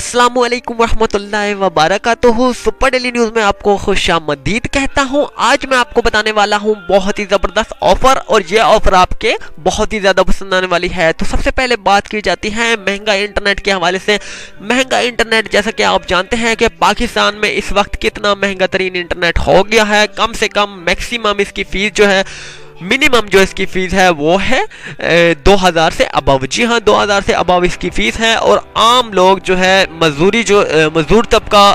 अस्सलामुअलैकुम रहमतुल्लाहि व बरकातुहू। सुपर डेली न्यूज़ में आपको खुशामदीद कहता हूं। आज मैं आपको बताने वाला हूं बहुत ही ज़बरदस्त ऑफ़र, और ये ऑफ़र आपके बहुत ही ज़्यादा पसंद आने वाली है। तो सबसे पहले बात की जाती है महंगा इंटरनेट के हवाले से। महंगा इंटरनेट, जैसा कि आप जानते हैं कि पाकिस्तान में इस वक्त कितना महंगा तरीन इंटरनेट हो गया है। कम से कम मैक्सिमम इसकी फ़ीस जो है, मिनिमम जो इसकी फ़ीस है वो है 2000 से अबव। जी हाँ, 2000 से अबव इसकी फ़ीस है। और आम लोग जो है, मजदूर तबका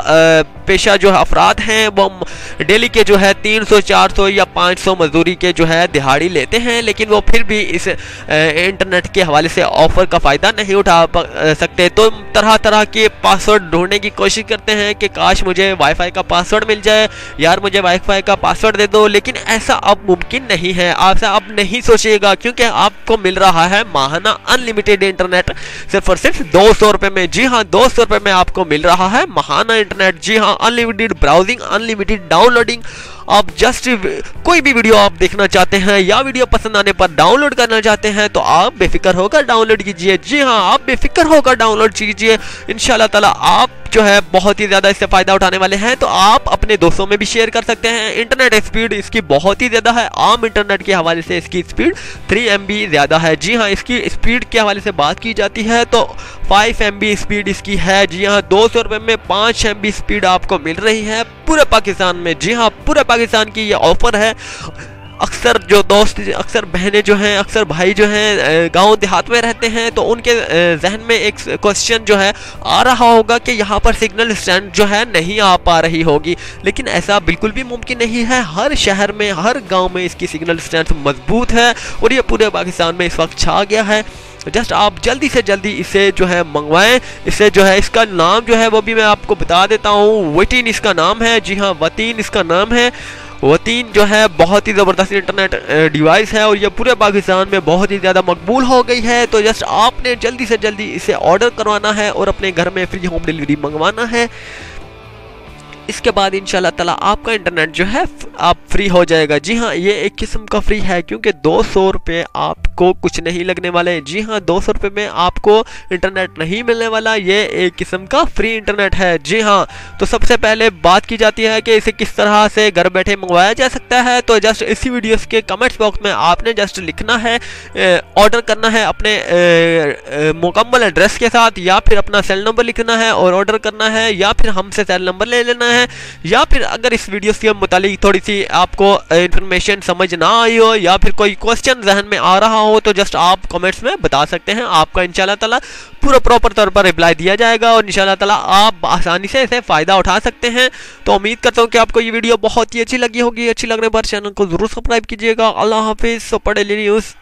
पेशा जो अफराद हैं, वो डेली के जो है 300, 400 या 500 मजदूरी के जो है दिहाड़ी लेते हैं, लेकिन वो फिर भी इस इंटरनेट के हवाले से ऑफ़र का फ़ायदा नहीं उठा सकते। तो तरह तरह के पासवर्ड ढूंढने की कोशिश करते हैं कि काश मुझे वाईफाई का पासवर्ड मिल जाए, यार मुझे वाईफाई का पासवर्ड दे दो। लेकिन ऐसा अब मुमकिन नहीं है, ऐसा अब नहीं सोचिएगा, क्योंकि आपको मिल रहा है माहाना अनलिमिटेड इंटरनेट सिर्फ और सिर्फ 200 रुपये में। जी हाँ, 200 रुपये में आपको मिल रहा है माहाना इंटरनेट। जी हाँ, अनलिमिटेड ब्राउजिंग, अनलिमिटेड डाउनलोडिंग। आप जस्ट कोई भी वीडियो आप देखना चाहते हैं या वीडियो पसंद आने पर डाउनलोड करना चाहते हैं तो आप बेफिक्र होकर डाउनलोड कीजिए। जी हाँ, आप बेफिक्र होकर डाउनलोड कीजिए। इंशाल्लाह ताला आप जो है बहुत ही ज़्यादा इससे फ़ायदा उठाने वाले हैं। तो आप अपने दोस्तों में भी शेयर कर सकते हैं। इंटरनेट स्पीड इसकी बहुत ही ज़्यादा है। आम इंटरनेट के हवाले से इसकी स्पीड 3 MB ज़्यादा है। जी हाँ, इसकी स्पीड के हवाले से बात की जाती है तो 5 MB स्पीड इसकी है। जी हाँ, 200 रुपये में 5 MB स्पीड आपको मिल रही है पूरे पाकिस्तान में। जी हाँ, पूरे पाकिस्तान की ये ऑफ़र है। अक्सर जो दोस्त, अक्सर बहनें जो हैं, अक्सर भाई जो हैं गांव देहात में रहते हैं, तो उनके जहन में एक क्वेश्चन जो है आ रहा होगा कि यहाँ पर सिग्नल स्ट्रेंथ जो है नहीं आ पा रही होगी। लेकिन ऐसा बिल्कुल भी मुमकिन नहीं है। हर शहर में, हर गांव में इसकी सिग्नल स्ट्रेंथ मजबूत है और ये पूरे पाकिस्तान में इस वक्त छा गया है। जस्ट आप जल्दी से जल्दी इसे जो है मंगवाएं। इसे जो है, इसका नाम जो है वो भी मैं आपको बता देता हूँ। वतीन इसका नाम है। जी हाँ, वतीन इसका नाम है। वतीन जो है बहुत ही ज़बरदस्त इंटरनेट डिवाइस है और ये पूरे पाकिस्तान में बहुत ही ज़्यादा मकबूल हो गई है। तो जस्ट आपने जल्दी से जल्दी इसे ऑर्डर करवाना है और अपने घर में फ्री होम डिलीवरी मंगवाना है। इसके बाद इंशाल्लाह ताला आपका इंटरनेट जो है आप फ्री हो जाएगा। जी हाँ, ये एक किस्म का फ्री है, क्योंकि 200 रुपये आपको कुछ नहीं लगने वाले। जी हाँ, 200 रुपये में आपको इंटरनेट नहीं मिलने वाला। ये एक किस्म का फ्री इंटरनेट है। जी हाँ, तो सबसे पहले बात की जाती है कि इसे किस तरह से घर बैठे मंगवाया जा सकता है। तो जस्ट इसी वीडियो के कमेंट्स बॉक्स में आपने जस्ट लिखना है, ऑर्डर करना है अपने मुकम्मल एड्रेस के साथ, या फिर अपना सेल नंबर लिखना है और ऑर्डर करना है, या फिर हमसे सेल नंबर ले लेना है। या फिर अगर इस वीडियो के मुतालिक थोड़ी सी आपको इंफॉर्मेशन समझ ना आई हो या फिर कोई क्वेश्चन जहन में आ रहा हो तो जस्ट आप कमेंट्स में बता सकते हैं। आपका इंशाल्लाह ताला पूरा प्रॉपर तौर पर रिप्लाई दिया जाएगा और इंशाल्लाह ताला आप आसानी से इसे फ़ायदा उठा सकते हैं। तो उम्मीद करता हूँ कि आपको ये वीडियो बहुत ही अच्छी लगी होगी। अच्छी लगने पर चैनल को ज़रूर सब्सक्राइब कीजिएगा। अल्लाह हाफिज़। Super daily news.